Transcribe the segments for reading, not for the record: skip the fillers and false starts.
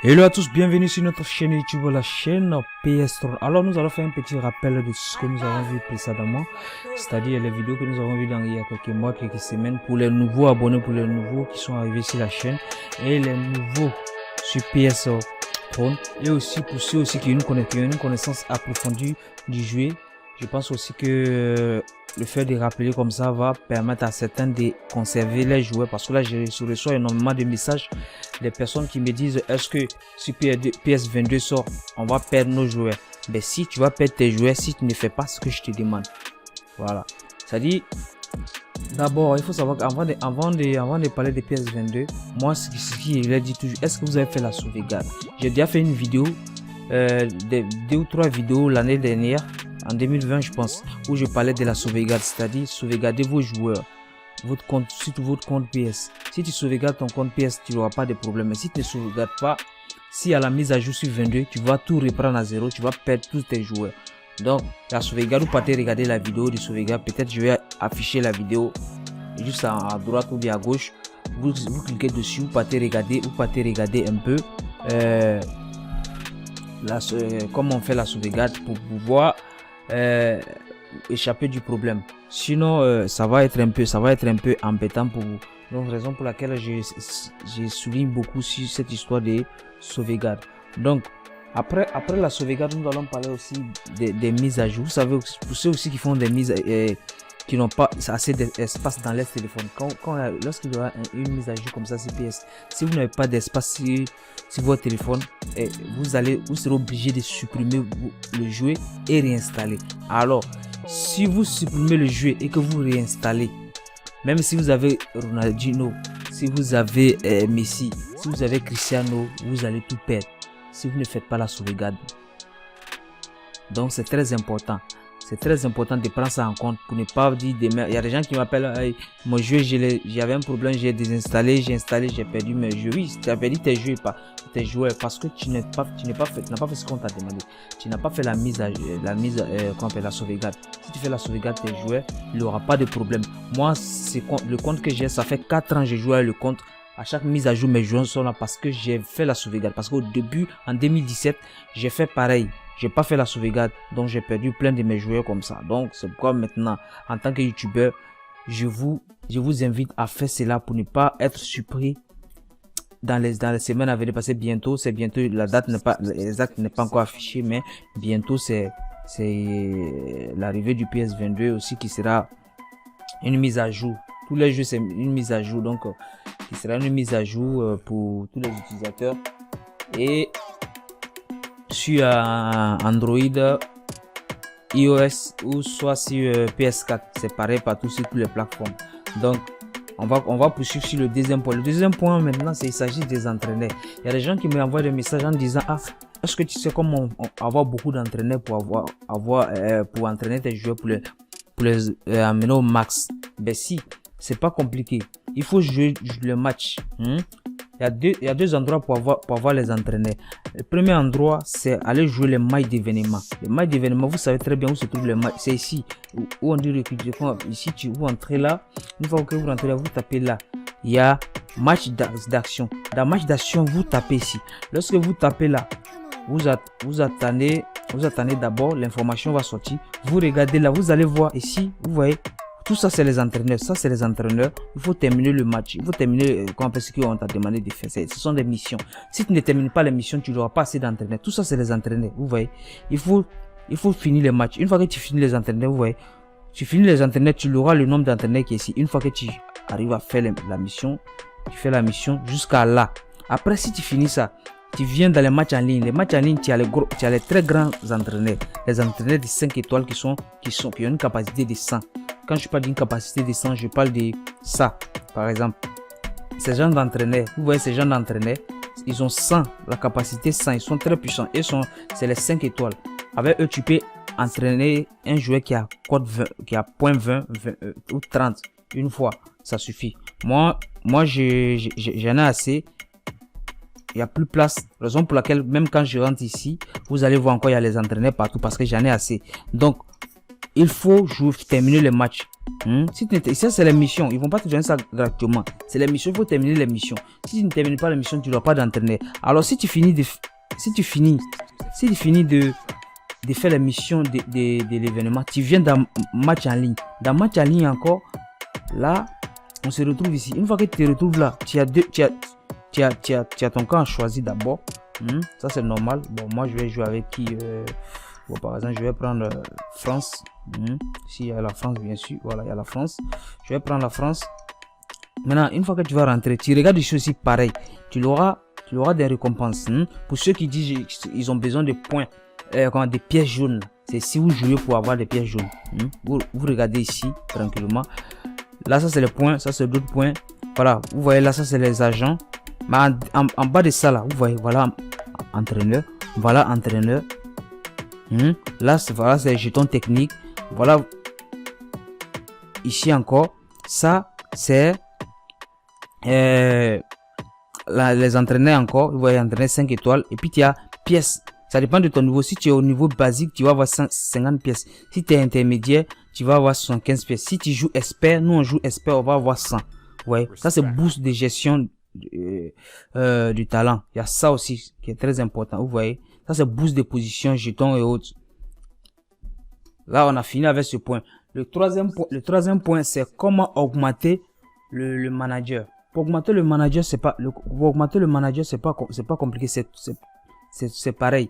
Hello à tous, bienvenue sur notre chaîne YouTube, la chaîne PS Tron. Alors nous allons faire un petit rappel de ce que nous avons vu précédemment, c'est-à-dire les vidéos que nous avons vues il y a quelques mois, quelques semaines, pour les nouveaux abonnés, pour les nouveaux qui sont arrivés sur la chaîne, et les nouveaux sur PS Tron, et aussi pour ceux aussi qui ont une connaissance approfondie du jeu. Je pense aussi que le fait de rappeler comme ça va permettre à certains de conserver les joueurs, parce que là je reçois énormément de messages des personnes qui me disent est-ce que si PS22 sort on va perdre nos joueurs. Ben si tu vas perdre tes joueurs si tu ne fais pas ce que je te demande. Voilà, ça dit d'abord il faut savoir qu'avant de parler de PS22, moi ce qui je l'ai dit toujours, est-ce que vous avez fait la sauvegarde? J'ai déjà fait une vidéo, deux ou trois vidéos l'année dernière, en 2020 je pense, où je parlais de la sauvegarde, c'est-à-dire sauvegarder vos joueurs, votre compte, surtout votre compte PS. Si tu sauvegardes ton compte PS, tu n'auras pas de problème. Mais si tu ne sauvegardes pas, si à la mise à jour sur 22, tu vas tout reprendre à zéro, tu vas perdre tous tes joueurs. Donc la sauvegarde, ou partez regarder la vidéo de sauvegarde, peut-être je vais afficher la vidéo juste à droite ou bien à gauche. Vous cliquez dessus, vous partez regarder un peu comment on fait la sauvegarde pour pouvoir échapper du problème. Sinon ça va être un peu embêtant pour vous. Donc raison pour laquelle je souligne beaucoup sur cette histoire de sauvegarde. Donc après la sauvegarde, nous allons parler aussi des mises à jour. Vous savez, pour ceux aussi qui font des mises qui n'ont pas assez d'espace dans leur téléphone, lorsqu'il y aura une mise à jour comme ça sur PS, si vous n'avez pas d'espace sur votre téléphone, vous serez obligé de supprimer le jeu et réinstaller. Alors si vous supprimez le jeu et que vous réinstallez, même si vous avez Ronaldinho, si vous avez Messi, si vous avez Cristiano, vous allez tout perdre si vous ne faites pas la sauvegarde. Donc c'est très important. C'est très important de prendre ça en compte pour ne pas dire demain. Il y a des gens qui m'appellent hey, mon jeu, j'avais un problème, j'ai désinstallé, j'ai installé, j'ai perdu mes jeux. Oui, tu as perdu tes jeux, pas tes joueurs, parce que tu n'as pas fait ce qu'on t'a demandé. Tu n'as pas fait la sauvegarde. Si tu fais la sauvegarde tes joueurs, il n'y aura pas de problème. Moi, le compte que j'ai, ça fait 4 ans que je joue avec le compte. À chaque mise à jour, mes joueurs sont là parce que j'ai fait la sauvegarde. Parce qu'au début, en 2017, j'ai fait pareil. J'ai pas fait la sauvegarde, donc j'ai perdu plein de mes joueurs comme ça. Donc c'est pourquoi maintenant, en tant que youtubeur, je vous invite à faire cela pour ne pas être surpris dans les semaines à venir. Parce que bientôt, la date n'est pas exacte, n'est pas encore affichée, mais bientôt c'est l'arrivée du PS22 aussi qui sera une mise à jour. Tous les jeux c'est une mise à jour, donc qui sera une mise à jour pour tous les utilisateurs. Et sur Android, iOS ou soit sur PS4, c'est pareil partout sur toutes les plateformes. Donc on va poursuivre sur le deuxième point. Le deuxième point maintenant, il s'agit des entraîneurs. Il y a des gens qui m'envoient des messages en disant est-ce que tu sais comment avoir beaucoup d'entraîneurs pour pour entraîner tes joueurs, pour les amener au max? Ben si, c'est pas compliqué. Il faut jouer le match. Il y a deux endroits pour avoir les entraîneurs. Le premier endroit, c'est aller jouer les matchs d'événement. Les matchs d'événement, vous savez très bien où se trouve les matchs. C'est ici où on dit recruter. Ici, vous entrez là. Une fois que vous rentrez là, vous tapez là. Il y a match d'action. Dans match d'action, vous tapez ici. Lorsque vous tapez là, vous attendez d'abord, l'information va sortir. Vous regardez là, vous allez voir ici, vous voyez. Tout ça c'est les entraîneurs, il faut terminer le match, il faut terminer ce qu'on t'a demandé de faire, ce sont des missions. Si tu ne termines pas les missions, tu n'auras pas assez d'entraîneurs. Tout ça c'est les entraîneurs, vous voyez. Il faut finir les matchs. Une fois que tu finis les entraîneurs, vous voyez, tu finis les entraîneurs, tu auras le nombre d'entraîneurs qui est ici. Une fois que tu arrives à faire la mission, tu fais la mission jusqu'à là. Après si tu finis ça, tu viens dans les matchs en ligne. Les matchs en ligne, tu as les très grands entraîneurs. Les entraîneurs de 5 étoiles qui ont une capacité de 100. Quand je parle d'une capacité de 100, je parle de ça. Par exemple, ces gens d'entraîneurs, vous voyez ces gens d'entraîneurs, ils ont 100, la capacité 100, ils sont très puissants. C'est les 5 étoiles. Avec eux, tu peux entraîner un joueur qui a code 20, qui a point 20 ou 30 une fois. Ça suffit. Moi j'en ai assez. Il n'y a plus place, raison pour laquelle même quand je rentre ici, vous allez voir encore il y a les entraîneurs partout parce que j'en ai assez. Donc il faut terminer le match. Si tu ça c'est les missions, ils vont pas te donner ça gratuitement. C'est les missions, il faut terminer les missions. Si tu ne termines pas les missions, tu n'auras pas d'entraîneur. Alors si tu finis de faire les missions de l'événement, tu viens d'un match en ligne. Dans match en ligne encore, là, on se retrouve ici. Une fois que tu te retrouves là, tu as ton camp choisi d'abord. Ça c'est normal. Bon, moi je vais jouer avec qui bon, par exemple, je vais prendre France. S'il y a la France, bien sûr. Voilà, il y a la France. Je vais prendre la France. Maintenant, une fois que tu vas rentrer, tu regardes des choses aussi pareilles. Tu auras des récompenses. Pour ceux qui disent qu'ils ont besoin de points, des pièces jaunes. C'est si vous jouez pour avoir des pièces jaunes. Vous regardez ici, tranquillement. Là, ça c'est les points. Ça c'est d'autres points. Voilà, vous voyez là, ça c'est les agents. Mais en bas de ça, là, vous voyez, voilà, entraîneur. Voilà, entraîneur. Là, voilà, c'est les jetons techniques. Voilà. Ici encore, ça, c'est les entraîneurs encore. Vous voyez, entraîneur 5 étoiles. Et puis, tu as pièces. Ça dépend de ton niveau. Si tu es au niveau basique, tu vas avoir 50 pièces. Si tu es intermédiaire, tu vas avoir 75 pièces. Si tu joues expert, nous on joue expert, on va avoir 100. Vous voyez, ça c'est boost de gestion du talent. Il y a ça aussi qui est très important. Vous voyez, ça c'est boost de position, jetons et autres. Là, on a fini avec ce point. Le troisième point, c'est comment augmenter le manager. Pour augmenter le manager, c'est pas compliqué. C'est pareil.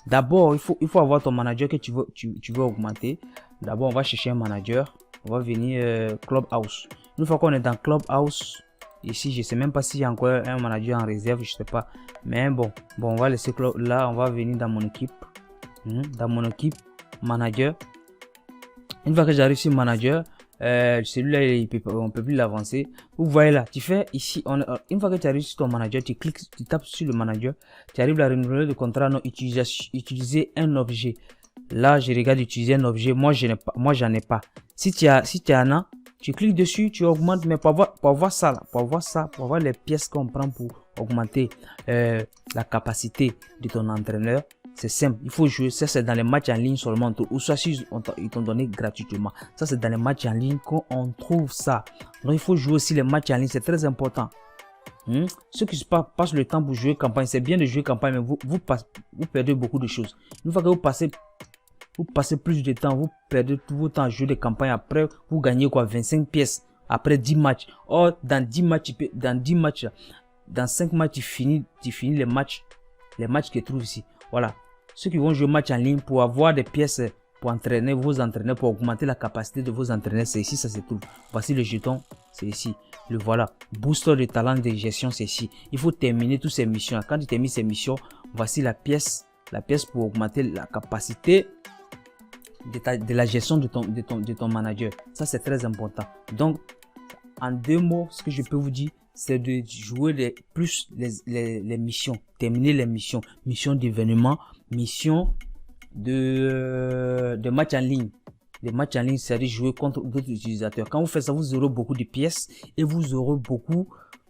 D'abord, il faut avoir ton manager que tu veux augmenter. D'abord, on va chercher un manager. On va venir Clubhouse. Une fois qu'on est dans Clubhouse, ici, je sais même pas s'il y a encore un manager en réserve, je sais pas. Mais bon, on va laisser là, on va venir dans mon équipe. Dans mon équipe, manager. Une fois que j'arrive sur manager, celui-là, on peut plus l'avancer. Vous voyez là, tu fais ici, une fois que tu arrives sur ton manager, tu cliques, tu tapes sur le manager, tu arrives à renouveler le contrat, non, utiliser un objet. Là, je regarde utiliser un objet, moi j'en ai pas. Si tu en as, tu cliques dessus, tu augmentes, mais pour voir ça là, pour voir les pièces qu'on prend pour augmenter la capacité de ton entraîneur. C'est simple, il faut jouer, ça c'est dans les matchs en ligne seulement, ou soit si ils t'ont donné gratuitement. Ça c'est dans les matchs en ligne qu'on trouve ça. Donc il faut jouer aussi les matchs en ligne, c'est très important. Ceux qui passent le temps pour jouer campagne, c'est bien de jouer campagne, mais vous perdez beaucoup de choses. Une fois que vous passez plus de temps, vous perdez tout votre temps à jouer des campagnes. Après, vous gagnez quoi, 25 pièces après 10 matchs. Or, dans 5 matchs, tu finis les matchs que tu trouves ici. Voilà. Ceux qui vont jouer match en ligne pour avoir des pièces pour entraîner vos entraîneurs, pour augmenter la capacité de vos entraîneurs, c'est ici, ça se trouve. Voici le jeton, c'est ici. Le voilà. Booster de talent de gestion, c'est ici. Il faut terminer toutes ces missions. Quand tu termines ces missions, voici la pièce pour augmenter la capacité de la gestion de ton manager. Ça, c'est très important. Donc, en 2 mots, ce que je peux vous dire, c'est de jouer les missions, terminer les missions d'événements, missions de match en ligne. Les matchs en ligne, c'est-à-dire jouer contre d'autres utilisateurs. Quand vous faites ça, vous aurez beaucoup de pièces et vous aurez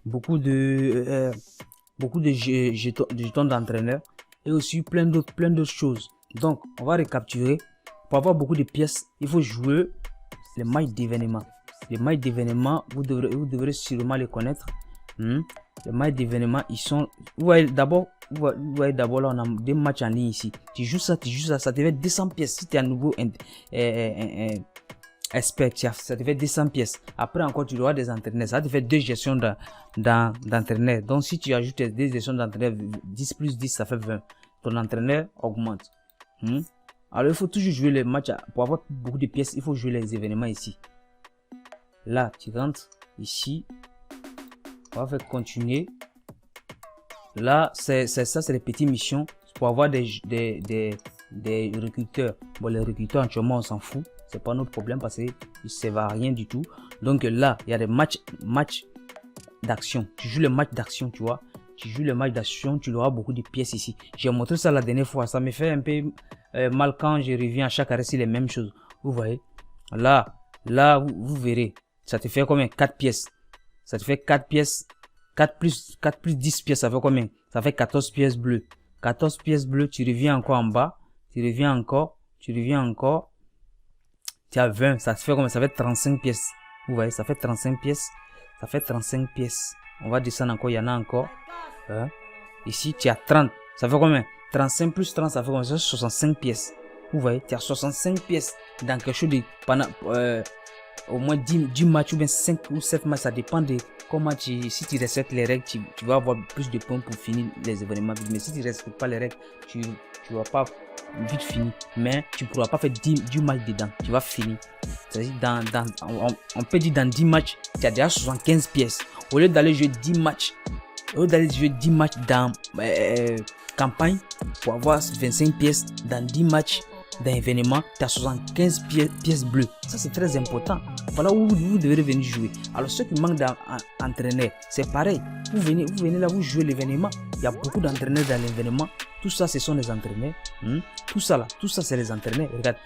beaucoup de jetons d'entraîneur et aussi plein d'autres choses. Donc, on va récapituler. Pour avoir beaucoup de pièces, il faut jouer les matchs d'événements. Les matchs d'événements, vous devrez sûrement les connaître. Les matchs d'événements, ils sont... Vous voyez d'abord là, on a des matchs en ligne ici. Tu joues ça, ça te fait 200 pièces. Si tu es à nouveau expert, ça te fait 200 pièces. Après encore, tu auras des entraîneurs. Ça te fait 2 gestions d'entraîneurs. Donc, si tu ajoutes des gestions d'entraîneurs, 10 plus 10, ça fait 20. Ton entraîneur augmente. Alors, il faut toujours jouer les matchs. Pour avoir beaucoup de pièces, il faut jouer les événements ici. Là, tu rentres ici. On va faire continuer. Là, c'est les petites missions pour avoir des recruteurs. Bon, les recruteurs, actuellement, on s'en fout. C'est pas notre problème parce qu'ils ne servent à rien du tout. Donc là, il y a des matchs d'action. Tu joues le match d'action, tu vois. Tu joues le match d'action, tu auras beaucoup de pièces ici. J'ai montré ça la dernière fois. Ça me fait un peu mal quand je reviens à chaque arrêt, c'est les mêmes choses. Vous voyez. Là, vous verrez. Ça te fait combien? 4 pièces. Ça te fait 4 pièces. 4 plus 10 pièces, ça fait combien? Ça fait 14 pièces bleues. 14 pièces bleues, tu reviens encore en bas. Tu reviens encore. tu as 20, ça fait comme ça fait 35 pièces. Vous voyez, ça fait 35 pièces. Ça fait 35 pièces. On va descendre encore, il y en a encore. Hein? Ici, tu as 30. Ça fait combien? 35 plus 30, ça fait combien? Ça fait 65 pièces. Vous voyez, tu as 65 pièces dans quelque chose de pendant au moins 10 matchs ou bien 5 ou 7 matchs. Ça dépend de comment si tu respectes les règles, tu vas avoir plus de points pour finir les événements. Mais si tu ne respectes pas les règles, tu ne vas pas vite finir. Mais tu ne pourras pas faire 10 matchs dedans. Tu vas finir. C'est-à-dire, on peut dire dans 10 matchs, tu as déjà 75 pièces. Au lieu d'aller jouer 10 matchs, dans campagne pour avoir 25 pièces, dans 10 matchs d'un événement, tu as 75 pièces bleues. Ça, c'est très important. Voilà où vous devez venir jouer. Alors, ceux qui manquent d'entraîneurs, c'est pareil. Vous venez là, vous jouez l'événement. Il y a beaucoup d'entraîneurs dans l'événement. Tout ça, ce sont les entraîneurs. Tout ça, c'est les entraîneurs. Regarde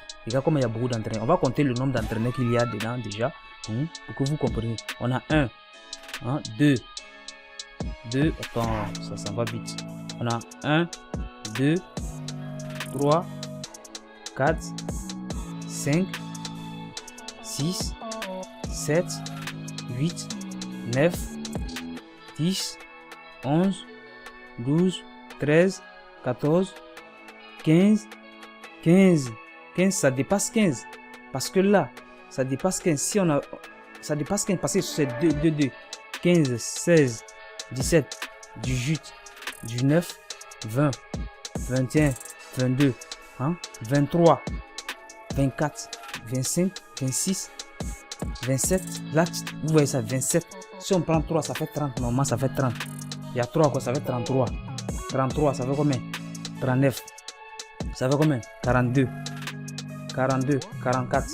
comment il y a beaucoup d'entraîneurs. On va compter le nombre d'entraîneurs qu'il y a dedans déjà. Pour que vous compreniez. On a 1, 2, attends, ça va vite. On a 1, 2, 3, 4, 5, 6, 7, 8, 9, 10, 11, 12, 13, 14, 15, 15, ça dépasse 15. Parce que là, ça dépasse 15. Si on a, ça dépasse 15 parce que c'est 2, 15, 16, 17, 18, 19, 20, 21, 22, 23, 24, 25, 26, 27. Là, vous voyez ça, 27. Si on prend 3, ça fait 30. Normalement, ça fait 30. Il y a 3, quoi, ça fait 33. 33, ça fait combien? 39. Ça fait combien? 42. 42, 44.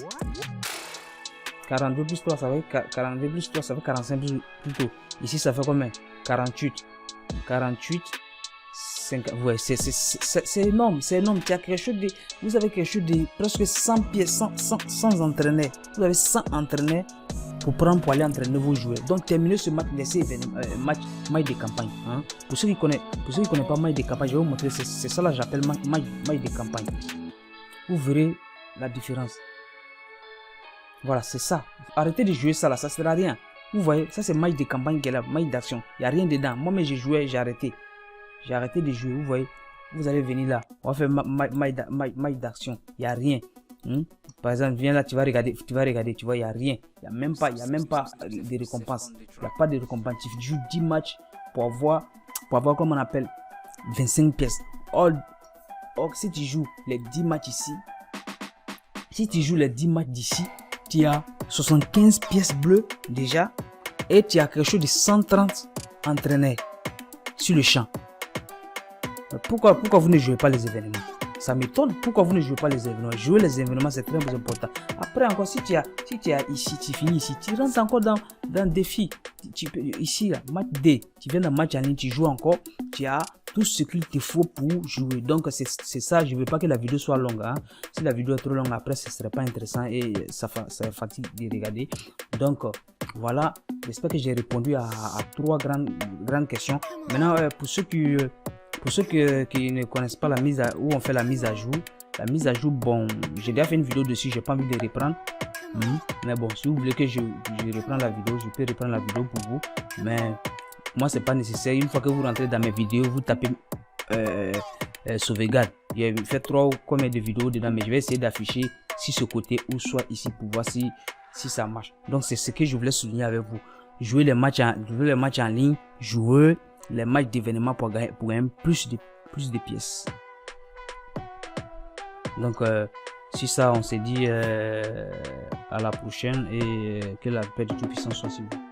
42 plus 3, ça fait 42 plus 3, ça fait 45 plutôt. Ici, ça fait combien? 48. 48. 50. Ouais, c'est énorme, c'est énorme. Tu as quelque chose de, vous avez quelque chose de presque 100 pièces, 100 entraîneurs. Vous avez 100 entraîneurs pour aller entraîner vos joueurs. Donc, terminez ce match, laissez match de campagne. Pour ceux qui connaissent pas match de campagne, je vais vous montrer. C'est ça là, j'appelle match de campagne. Vous verrez la différence. Voilà, c'est ça. Arrêtez de jouer ça là, ça sert à rien. Vous voyez, ça c'est match de campagne qui est là, match d'action. Il n'y a rien dedans. Moi, mais j'ai joué, j'ai arrêté. J'ai arrêté de jouer, vous voyez. Vous allez venir là, on va faire match d'action. Il n'y a rien. Par exemple, viens là, tu vas regarder, tu vois, il n'y a rien. Il n'y a même pas de récompense. Il n'y a pas de récompense. Tu joues 10 matchs pour avoir comme on appelle, 25 pièces. Or, si tu joues les 10 matchs ici, tu as 75 pièces bleues déjà et tu as quelque chose de 130 entraîneurs sur le champ. Pourquoi vous ne jouez pas les événements? Ça m'étonne. Pourquoi vous ne jouez pas les événements? Jouer les événements, c'est très important. Après encore, si tu es ici, tu finis ici, tu rentres encore dans le défi. Ici, là, match D, tu viens dans match en ligne, tu joues encore, tu as tout ce qu'il te faut pour jouer. Donc, c'est ça. Je ne veux pas que la vidéo soit longue. Si la vidéo est trop longue, après, ce ne serait pas intéressant et ça fatigue de regarder. Donc, voilà. J'espère que j'ai répondu à 3 grandes questions. Maintenant, pour ceux qui ne connaissent pas où on fait la mise à jour, bon, j'ai déjà fait une vidéo dessus, j'ai pas envie de reprendre. Mais bon, si vous voulez que je reprenne la vidéo, je peux reprendre la vidéo pour vous. Mais moi, c'est pas nécessaire. Une fois que vous rentrez dans mes vidéos, vous tapez sauvegarde. J'ai fait 3 ou combien de vidéos dedans, mais je vais essayer d'afficher si ce côté ou soit ici pour voir si ça marche. Donc, c'est ce que je voulais souligner avec vous. Jouer les matchs en ligne, jouer les matchs d'événements pour gagner plus de pièces. Donc, si ça, on s'est dit à la prochaine et que la paix du Tout-Puissant soit sur vous.